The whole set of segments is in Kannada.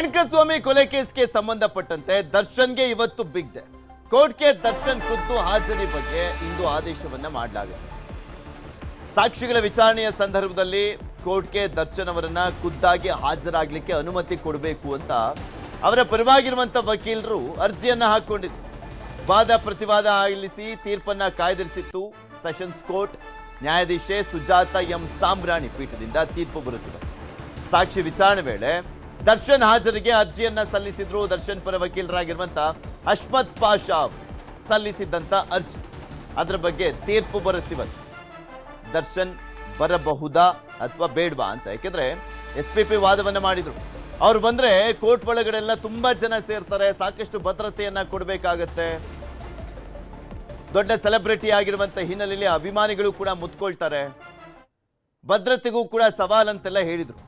ರೇಣುಕಾಸ್ವಾಮಿ ಕೊಲೆ ಕೇಸ್ಗೆ ಸಂಬಂಧಪಟ್ಟಂತೆ ದರ್ಶನ್ಗೆ ಇವತ್ತು ಬಿಗ್ ಡೇ. ಕೋರ್ಟ್ಗೆ ದರ್ಶನ್ ಖುದ್ದು ಹಾಜರಿ ಬಗ್ಗೆ ಇಂದು ಆದೇಶವನ್ನ ಮಾಡಲಾಗಿದೆ. ಸಾಕ್ಷಿಗಳ ವಿಚಾರಣೆಯ ಸಂದರ್ಭದಲ್ಲಿ ಕೋರ್ಟ್ಗೆ ದರ್ಶನ್ ಅವರನ್ನ ಖುದ್ದಾಗಿ ಹಾಜರಾಗಲಿಕ್ಕೆ ಅನುಮತಿ ಕೊಡಬೇಕು ಅಂತ ಅವರ ಪರವಾಗಿರುವಂತ ವಕೀಲರು ಅರ್ಜಿಯನ್ನ ಹಾಕೊಂಡಿದ್ರು. ವಾದ ಪ್ರತಿವಾದ ಆಲಿಸಿ ತೀರ್ಪನ್ನ ಕಾಯ್ದಿರಿಸಿತ್ತು ಸೆಷನ್ಸ್ ಕೋರ್ಟ್. ನ್ಯಾಯಾಧೀಶೆ ಸುಜಾತ ಎಂ ಸಾಂಬ್ರಾಣಿ ಪೀಠದಿಂದ ತೀರ್ಪು ಬರುತ್ತಿದೆ. ಸಾಕ್ಷಿ ವಿಚಾರಣೆ ವೇಳೆ ದರ್ಶನ್ ಹಾಜರಿಗೆ ಅರ್ಜಿಯನ್ನ ಸಲ್ಲಿಸಿದ್ರು. ದರ್ಶನ್ ಪರ ವಕೀಲರಾಗಿರುವಂತ ಅಶ್ಮತ್ ಪಾಷಾ ಸಲ್ಲಿಸಿದ್ದಂತ ಅರ್ಜಿ, ಅದರ ಬಗ್ಗೆ ತೀರ್ಪು ಬರುತ್ತಿವೆ. ದರ್ಶನ್ ಬರಬಹುದಾ ಅಥವಾ ಬೇಡವಾ ಅಂತ. ಯಾಕೆಂದ್ರೆ SPP ವಾದವನ್ನ ಮಾಡಿದ್ರು. ಅವ್ರು ಬಂದ್ರೆ ಕೋರ್ಟ್ ಒಳಗಡೆ ಎಲ್ಲ ತುಂಬಾ ಜನ ಸೇರ್ತಾರೆ, ಸಾಕಷ್ಟು ಭದ್ರತೆಯನ್ನ ಕೊಡಬೇಕಾಗತ್ತೆ. ದೊಡ್ಡ ಸೆಲೆಬ್ರಿಟಿ ಆಗಿರುವಂತ ಹಿನ್ನೆಲೆಯಲ್ಲಿ ಅಭಿಮಾನಿಗಳು ಕೂಡ ಮುತ್ಕೊಳ್ತಾರೆ, ಭದ್ರತೆಗೂ ಕೂಡ ಸವಾಲಂತೆಲ್ಲ ಹೇಳಿದ್ರು.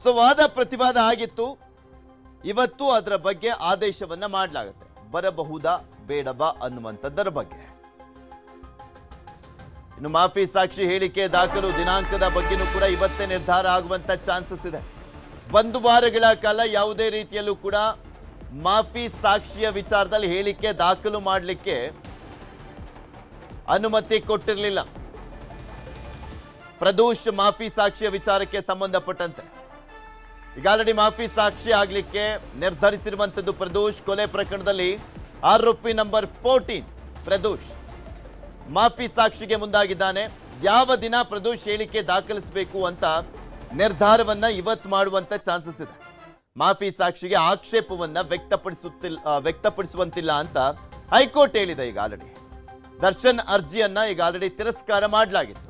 ಸೊ ವಾದ ಪ್ರತಿವಾದ ಆಗಿತ್ತು. ಇವತ್ತು ಅದರ ಬಗ್ಗೆ ಆದೇಶವನ್ನ ಮಾಡಲಾಗುತ್ತೆ. ಬರಬಹುದಾ ಬೇಡವಾ ಅನ್ನುವಂಥದ್ದರ ಬಗ್ಗೆ. ಇನ್ನು ಮಾಫಿ ಸಾಕ್ಷಿ ಹೇಳಿಕೆ ದಾಖಲು ದಿನಾಂಕದ ಬಗ್ಗೆನೂ ಕೂಡ ಇವತ್ತೇ ನಿರ್ಧಾರ ಆಗುವಂತ ಚಾನ್ಸಸ್ ಇದೆ. 1 ವಾರಗಳ ಕಾಲ ಯಾವುದೇ ರೀತಿಯಲ್ಲೂ ಕೂಡ ಮಾಫಿ ಸಾಕ್ಷಿಯ ವಿಚಾರದಲ್ಲಿ ಹೇಳಿಕೆ ದಾಖಲು ಮಾಡಲಿಕ್ಕೆ ಅನುಮತಿ ಕೊಟ್ಟಿರಲಿಲ್ಲ. ಪ್ರದೋಷ್ ಮಾಫಿ ಸಾಕ್ಷಿಯ ವಿಚಾರಕ್ಕೆ ಸಂಬಂಧಪಟ್ಟಂತೆ ಈಗ ಆಲ್ರೆಡಿ ಮಾಫಿ ಸಾಕ್ಷಿ ಆಗಲಿಕ್ಕೆ ನಿರ್ಧರಿಸಿರುವಂತದ್ದು ಪ್ರದೋಷ್. ಕೊಲೆ ಪ್ರಕರಣದಲ್ಲಿ ಆರೋಪಿ ನಂಬರ್ 14 ಪ್ರದೋಷ್ ಮಾಫಿ ಸಾಕ್ಷಿಗೆ ಮುಂದಾಗಿದ್ದಾನೆ. ಯಾವ ದಿನ ಪ್ರದೋಷ್ ಹೇಳಿಕೆ ದಾಖಲಿಸಬೇಕು ಅಂತ ನಿರ್ಧಾರವನ್ನ ಇವತ್ತು ಮಾಡುವಂತ ಚಾನ್ಸಸ್ ಇದೆ. ಮಾಫಿ ಸಾಕ್ಷಿಗೆ ಆಕ್ಷೇಪವನ್ನ ವ್ಯಕ್ತಪಡಿಸುವಂತಿಲ್ಲ ಅಂತ ಹೈಕೋರ್ಟ್ ಹೇಳಿದೆ. ಈಗ ಆಲ್ರೆಡಿ ದರ್ಶನ್ ಅರ್ಜಿಯನ್ನ ಈಗ ಆಲ್ರೆಡಿ ತಿರಸ್ಕಾರ ಮಾಡಲಾಗಿತ್ತು.